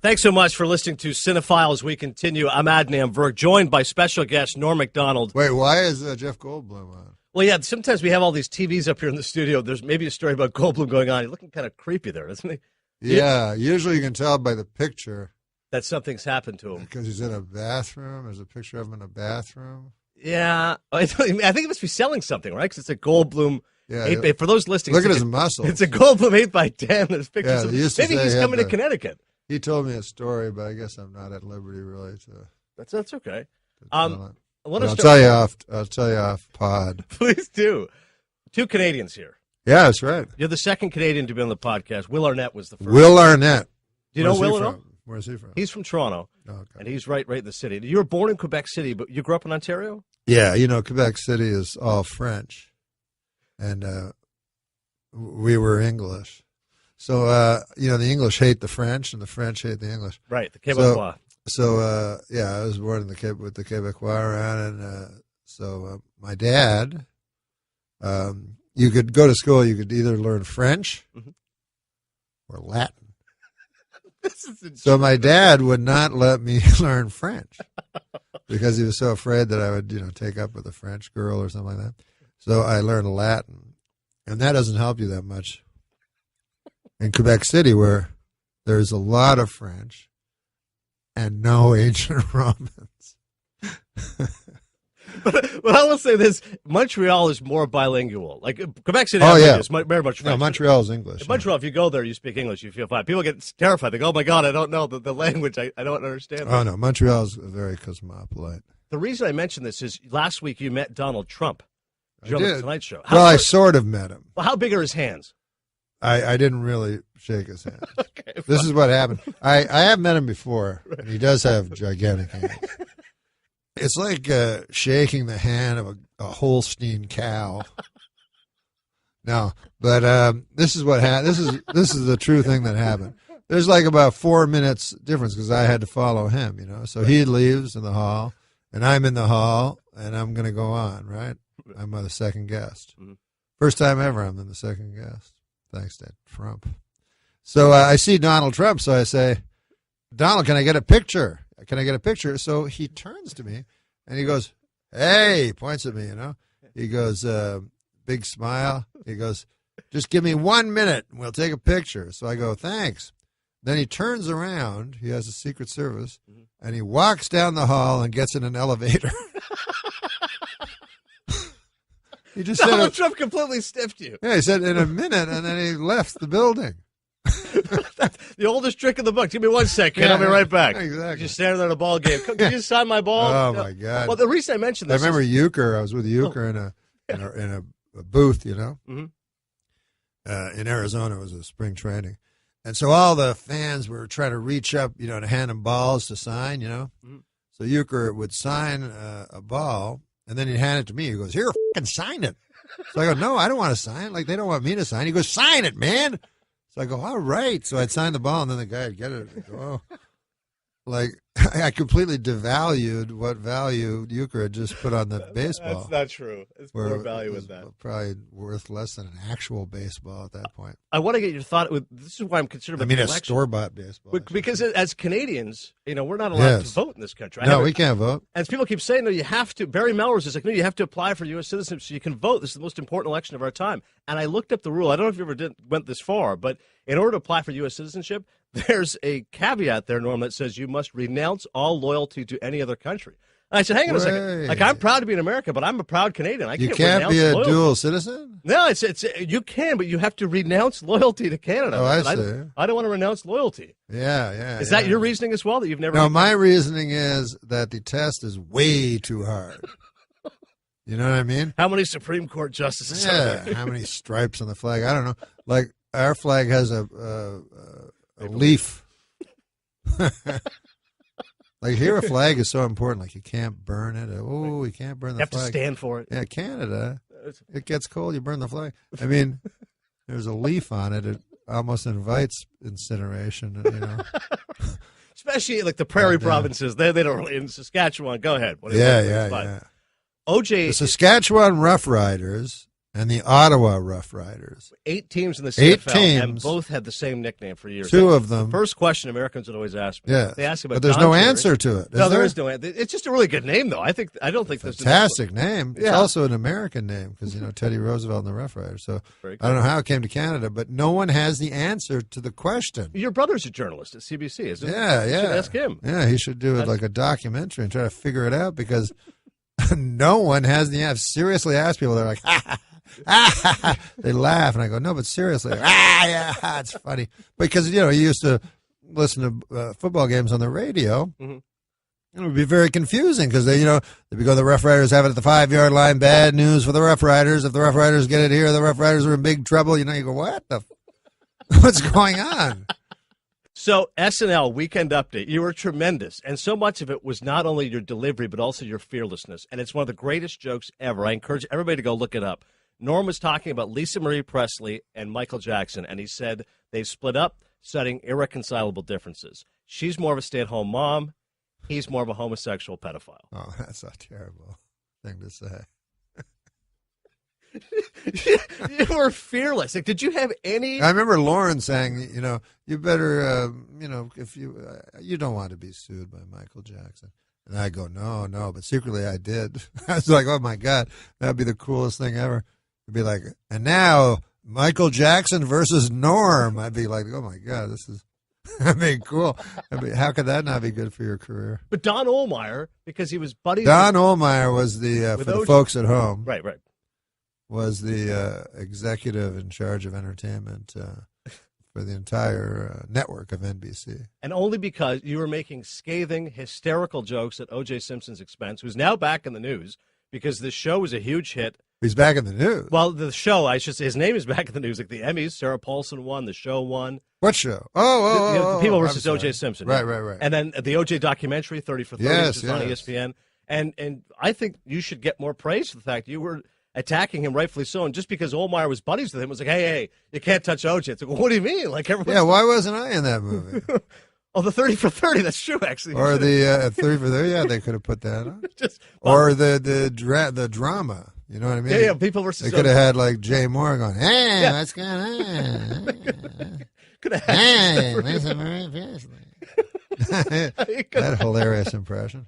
Thanks so much for listening to Cinephiles. We continue. I'm Adnan Virg, joined by special guest Norm Macdonald. Wait, why is Jeff Goldblum on? Well, yeah, sometimes we have all these TVs up here in the studio. There's maybe a story about Goldblum going on. He's looking kind of creepy there, isn't he? Yeah, usually you can tell by the picture. That something's happened to him. Because he's in a bathroom. There's a picture of him in a bathroom. Yeah. I think he must be selling something, right? Because it's a Goldblum. Yeah. For those listening, look at his muscles. It's a Goldblum 8x10. There's pictures of maybe he's coming to Connecticut. He told me a story, but I guess I'm not at liberty really to. That's okay. I'll tell you off pod. Please do. 2 Canadians here. Yeah, that's right. You're the second Canadian to be on the podcast. Will Arnett was the first. Will Arnett. Do you know Will at all? Where's he from? He's from Toronto, okay. And he's right in the city. You were born in Quebec City, but you grew up in Ontario? Yeah, Quebec City is all French, and we were English. So, the English hate the French, and the French hate the English. Right, the Quebecois. So, I was born with the Quebecois around, and my dad, you could go to school, you could either learn French or Latin. So my dad would not let me learn French because he was so afraid that I would, take up with a French girl or something like that. So I learned Latin, and that doesn't help you that much in Quebec City, where there's a lot of French and no ancient Romans. But I will say this: Montreal is more bilingual. Like Quebec City, is very much French. No, Montreal is English. In Montreal, if you go there, you speak English, you feel fine. People get terrified. They go, "Oh my God, I don't know the language. I don't understand." Oh no, Montreal is very cosmopolite. The reason I mention this is last week you met Donald Trump. I did. On the Tonight Show. I sort of met him. Well, how big are his hands? I didn't really shake his hand. Okay, this is what happened. I have met him before, and he does have gigantic hands. It's like shaking the hand of a Holstein cow. No, but this is what happened. This is the true thing that happened. There's like about 4 minutes difference because I had to follow him, So he leaves in the hall, and I'm in the hall, and I'm going to go on, right? I'm the second guest. Mm-hmm. First time ever I'm the second guest. Thanks to Trump. So I see Donald Trump, so I say, Donald, can I get a picture? Can I get a picture? So he turns to me, and he goes, hey, points at me, He goes, big smile. He goes, just give me 1 minute, and we'll take a picture. So I go, thanks. Then he turns around. He has a Secret Service, and he walks down the hall and gets in an elevator. He just Donald Trump completely stiffed you. Yeah, he said in a minute, and then he left the building. The oldest trick in the book. Give me 1 second. I'll be right back. Exactly. Just standing there at a ball game. Can you sign my ball? Oh, my God. Well, the reason I mentioned this I remember Euchre. I was with Euchre in a booth, Mm-hmm. In Arizona. It was a spring training. And so all the fans were trying to reach up, to hand him balls to sign, Mm-hmm. So Euchre would sign a ball, and then he'd hand it to me. He goes, here, fucking sign it. So I go, no, I don't want to sign it. Like, they don't want me to sign. He goes, sign it, man. So I go, all right. So I'd sign the ball, and then the guy would get it. I'd go, oh. Like, I completely devalued what value Euchre had just put on the baseball. That's not true. It's more value in that. Probably worth less than an actual baseball at that point. I want to get your thought. This is why I'm concerned about a store-bought baseball. Because as Canadians, we're not allowed to vote in this country. No, we can't vote. As people keep saying, no, you have to. Barry Melrose is like, no, you have to apply for U.S. citizenship so you can vote. This is the most important election of our time. And I looked up the rule. I don't know if you ever went this far, but in order to apply for U.S. citizenship, there's a caveat there, Norm, that says you must renounce all loyalty to any other country. And I said, hang on a second. Like, I'm proud to be in America, but I'm a proud Canadian. You can't be a dual citizen? No, it's you can, but you have to renounce loyalty to Canada. Oh, I see. I don't want to renounce loyalty. Yeah. Is that your reasoning as well, that you've never... No, my reasoning is that the test is way too hard. You know what I mean? How many Supreme Court justices are there? How many stripes on the flag? I don't know. Like, our flag has a leaf. Like, here a flag is so important. Like, you can't burn it. Oh, you can't burn the flag. You have to stand for it. Yeah, Canada. It gets cold, you burn the flag. I mean, there's a leaf on it. It almost invites incineration, Especially like the prairie provinces. They don't really... In Saskatchewan, go ahead. Yeah. OJ... The Saskatchewan Roughriders and the Ottawa Rough Riders. 8 teams in the Eight CFL, teams. and both had the same nickname for years. Two of them. The first question Americans would always ask me. Yes, They ask about but there's Don no Cherry. answer to it. No, there is no answer. It's just a really good name, though. I don't think there's Fantastic name. It's Yeah. also an American name because, Teddy Roosevelt and the Rough Riders. So Very I don't know how it came to Canada, but no one has the answer to the question. Your brother's a journalist at CBC, isn't he? Yeah, You yeah. should ask him. Yeah, he should do it like a documentary and try to figure it out because no one has the answer. Seriously ask people, they're like, they laugh, and I go, no, but seriously, yeah, it's funny. Because, you used to listen to football games on the radio. Mhm. It would be very confusing because they'd be going, the Rough Riders have it at the 5-yard line. Bad news for the Rough Riders. If the Rough Riders get it here, the Rough Riders are in big trouble. You go, what the? What's going on? So SNL Weekend Update, you were tremendous, and so much of it was not only your delivery but also your fearlessness, and it's one of the greatest jokes ever. I encourage everybody to go look it up. Norm was talking about Lisa Marie Presley and Michael Jackson, and he said they've split up, citing irreconcilable differences. She's more of a stay-at-home mom. He's more of a homosexual pedophile. Oh, that's a terrible thing to say. You were fearless. Like, did you have any? I remember Lauren saying, you better, if you don't want to be sued by Michael Jackson. And I go, no, but secretly I did. I was like, oh my God, that'd be the coolest thing ever. It'd be like, and now Michael Jackson versus Norm. I'd be like, oh my God, this is, cool. How could that not be good for your career? But Don Ohlmeyer, because he was buddies. Don Ohlmeyer was the, for the folks at home. Right. Was the executive in charge of entertainment for the entire network of NBC. And only because you were making scathing, hysterical jokes at O.J. Simpson's expense, who's now back in the news because this show was a huge hit. He's back in the news. Well, the show, I should say, his name is back in the news. Like the Emmys, Sarah Paulson won, the show won. What show? Oh, the People versus O.J. Simpson. Right. And then the O.J. documentary, 30 for 30, Yes, which is on ESPN. And I think you should get more praise for the fact you were attacking him, rightfully so. And just because Ohlmeyer was buddies with him, it was like, hey, you can't touch O.J. It's like, well, what do you mean? Like everyone. Yeah, why wasn't I in that movie? Oh, the 30 for 30. That's true, actually. Or the 30 for 30. Yeah, they could have put that on. Or the drama. You know what I mean? Yeah, People versus. They could have had like Jay Moore going, hey, what's going on? Could have Hey, Lisa Marie Presley. That hilarious impression.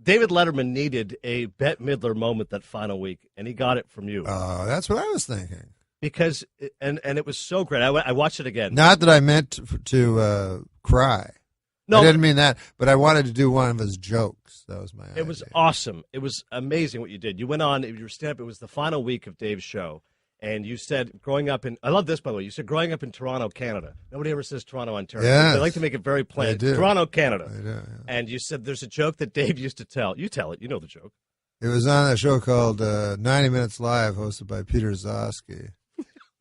David Letterman needed a Bette Midler moment that final week, and he got it from you. Oh, that's what I was thinking. Because and it was so great. I watched it again. Not that I meant to cry. No, I didn't mean that, but I wanted to do one of his jokes. That was my idea. It was awesome. It was amazing what you did. You went on, you were stand-up. It was the final week of Dave's show, and you said growing up in, I love this, by the way, you said growing up in Toronto, Canada. Nobody ever says Toronto, Ontario. Yes. They like to make it very plain. They do. Toronto, Canada. They do, yeah. And you said there's a joke that Dave used to tell. You tell it. You know the joke. It was on a show called 90 Minutes Live, hosted by Peter Zosky.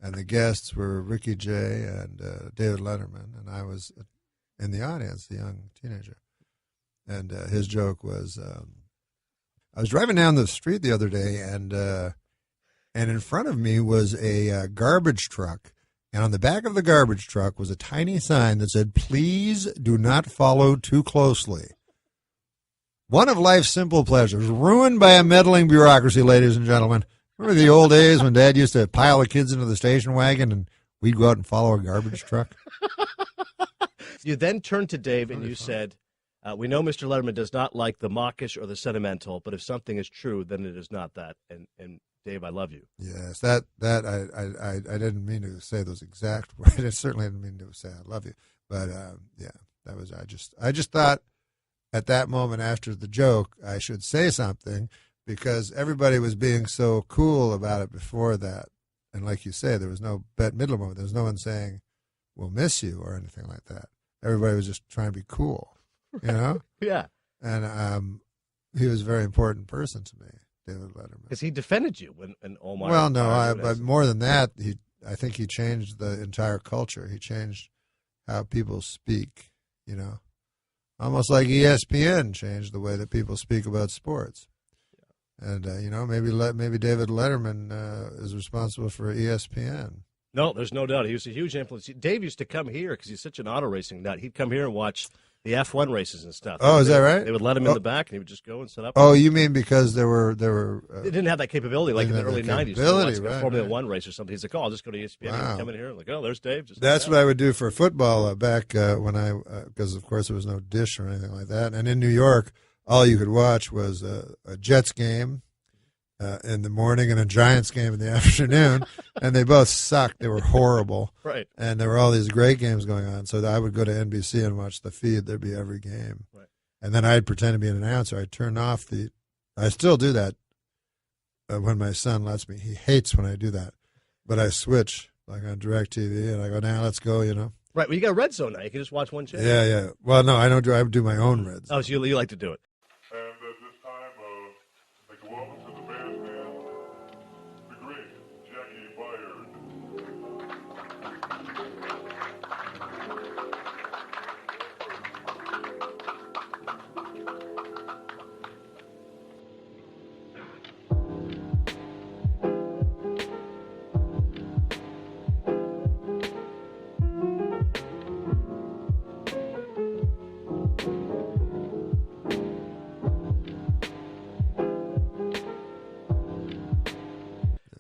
And the guests were Ricky Jay and David Letterman. And I was in the audience, a young teenager. And his joke was, I was driving down the street the other day, and in front of me was a garbage truck. And on the back of the garbage truck was a tiny sign that said, "Please do not follow too closely." One of life's simple pleasures, ruined by a meddling bureaucracy, ladies and gentlemen. Remember the old days when Dad used to pile the kids into the station wagon and we'd go out and follow a garbage truck? You then turned to Dave and you said, we know Mr. Letterman does not like the mawkish or the sentimental, but if something is true, then it is not that. And Dave, I love you. Yes, that I didn't mean to say those exact words. I certainly didn't mean to say I love you. But yeah, that was I just thought at that moment after the joke I should say something because everybody was being so cool about it before that. And like you say, there was no Bette Midler moment. There was no one saying, "We'll miss you" or anything like that. Everybody was just trying to be cool, you know? Yeah. And he was a very important person to me, David Letterman. Because he defended you when Ohlmeyer. Well, no, but more than that, I think he changed the entire culture. He changed how people speak, you know? Almost like ESPN changed the way that people speak about sports. And, you know, maybe David Letterman is responsible for ESPN. No, there's no doubt. He was a huge influence. Dave used to come here because he's such an auto racing nut. He'd come here and watch the F1 races and stuff. Oh, is that right? They would let him in the back, and he would just go and set up. Oh, you mean because there were they didn't have that capability like in the early '90s. Right, a Formula One race or something. He's like, "Oh, I'll just go to ESPN and come in here." Like, "Oh, there's Dave." Just That's what I would do for football back when because of course there was no dish or anything like that. And in New York, all you could watch was a Jets game in the morning and a Giants game in the afternoon, and they both sucked. They were horrible. Right. And there were all these great games going on. So I would go to NBC and watch the feed. There'd be every game. Right. And then I'd pretend to be an announcer. I'd turn off I still do that when my son lets me. He hates when I do that. But I switch, like on DirecTV, and I go, now let's go, Right. Well, you got a red zone now. You can just watch one channel. Yeah. Well, no, I don't do. I do my own red zone. Oh, so you like to do it. And at this time, I'd like to welcome to the bandstand the great Jackie Byard.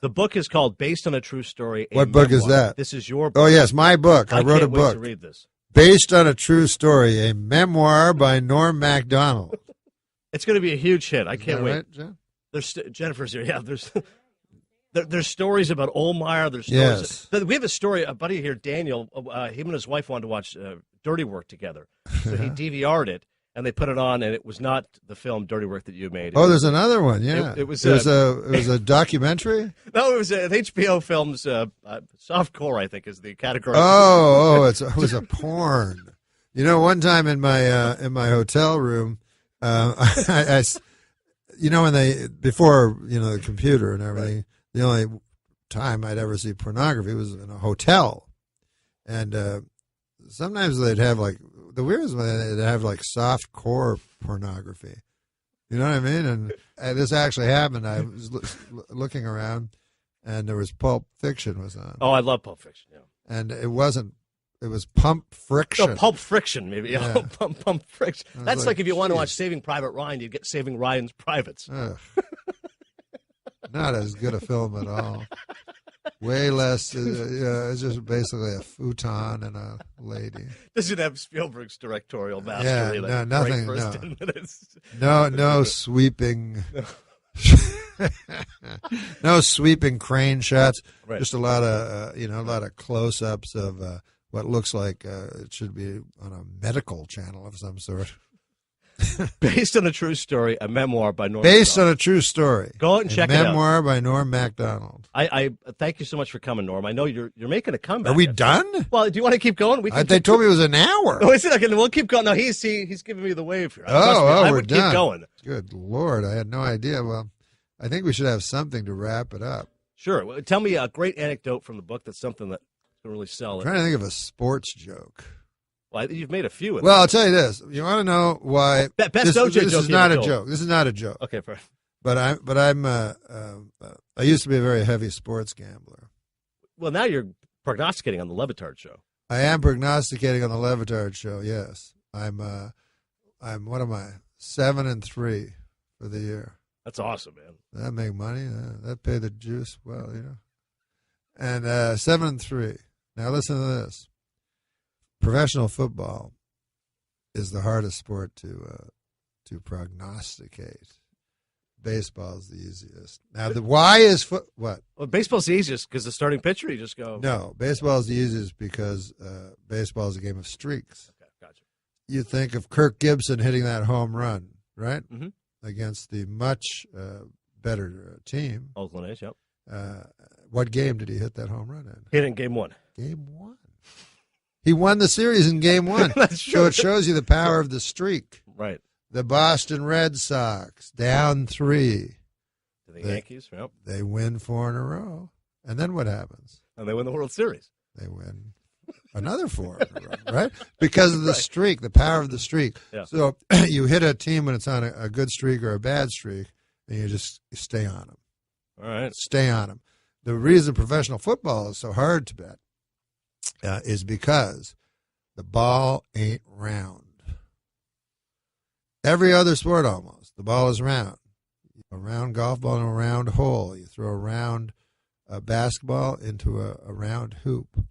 The book is called "Based on a True Story." What book is Memoir. that? This is your book. Oh, yes, my book. I wrote a can't wait book to read this. based on a true story, a memoir by Norm Macdonald. It's going to be a huge hit. I can't Is that wait. right, Jen? There's Jennifer's here. Yeah, there's stories about Ohlmeyer. There's stories. Yes. We have a story. A buddy here, Daniel. Him and his wife wanted to watch Dirty Work together, so he DVR'd it, and they put it on, and it was not the film Dirty Work that you made. Oh, there's another one. Yeah, It was, it was a documentary. No, it was an HBO film's softcore, I think, is the category. It was a porn. One time in my hotel room, when before the computer and everything, right. The only time I'd ever see pornography was in a hotel, and sometimes they'd have like the weirdest one. They'd have like soft core pornography. You know what I mean? And this actually happened. I was looking around, and there was Pulp Fiction was on. Oh, I love Pulp Fiction. Yeah, and it wasn't. It was Pump Friction. No, Pulp Friction, maybe. Yeah. Pump Friction. That's like if you want to watch geez. Saving Private Ryan, you'd get Saving Ryan's Privates. Not as good a film at all. Way less. It's just basically a futon and a lady. Doesn't have Spielberg's directorial mastery. Yeah, nothing. First 10 minutes. No sweeping. No sweeping crane shots. Right. Just a lot of close-ups of what looks like it should be on a medical channel of some sort. Based on a true story, a memoir by Norm. Based on a true story. Go out and check it out. Memoir by Norm Macdonald. I thank you so much for coming, Norm. I know you're making a comeback. Are we done? Well, do you want to keep going? They told me it was an hour. Oh, is it? Okay, we'll keep going. No, he's giving me the wave here. I would done. Keep going. Good Lord, I had no idea. Well, I think we should have something to wrap it up. Sure. Well, tell me a great anecdote from the book that's something that can really sell it. I'm trying to think of a sports joke. Well, you've made a few. Well, I'll tell you this. You want to know why? Best this OJ joke. This is not a joke. This is not a joke. Okay, fine. But I used to be a very heavy sports gambler. Well, now you're prognosticating on the Levitard show. I am prognosticating on the Levitard show. Yes, I'm. What am I? 7-3 for the year. That's awesome, man. That make money. That pay the juice well, And 7-3. Now listen to this. Professional football is the hardest sport to prognosticate. Baseball is the easiest. Now, why is what? Well, baseball's the easiest because the starting pitcher, you just go. No, baseball is the easiest because baseball is a game of streaks. Okay, gotcha. You think of Kirk Gibson hitting that home run, right? Mm-hmm. Against the much better team. Oakland A's, yep. What game did he hit that home run in? Hit it in game one. Game one. He won the series in game one. That's true. So it shows you the power of the streak. Right. The Boston Red Sox, down 3. The Yankees, yep. They win 4 in a row. And then what happens? And they win the World Series. They win another 4 in a row, right? Because of the streak, the power of the streak. Yeah. So you hit a team when it's on a good streak or a bad streak, and you stay on them. All right. Stay on them. The reason professional football is so hard to bet is because the ball ain't round. every other sport almost. The ball is round. A round golf ball in a round hole. You throw a round basketball into a round hoop.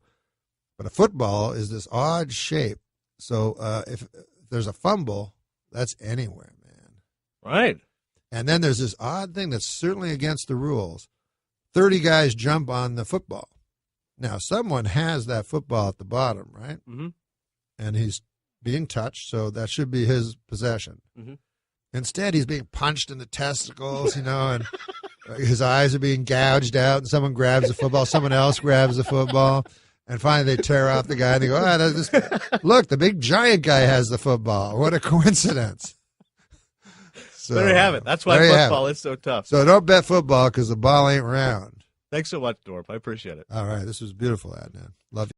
But a football is this odd shape. So if there's a fumble, that's anywhere, man. Right. And then there's this odd thing that's certainly against the rules. 30 guys jump on the football. Now, someone has that football at the bottom, right? Mm-hmm. And he's being touched, so that should be his possession. Mm-hmm. Instead, he's being punched in the testicles, and his eyes are being gouged out, and someone grabs the football, someone else grabs the football, and finally they tear off the guy, and they go, look, the big giant guy has the football. What a coincidence. So, There you have it. That's why football is so tough. So don't bet football because the ball ain't round. Thanks so much, Dorp. I appreciate it. All right. This was beautiful, Adnan. Love you.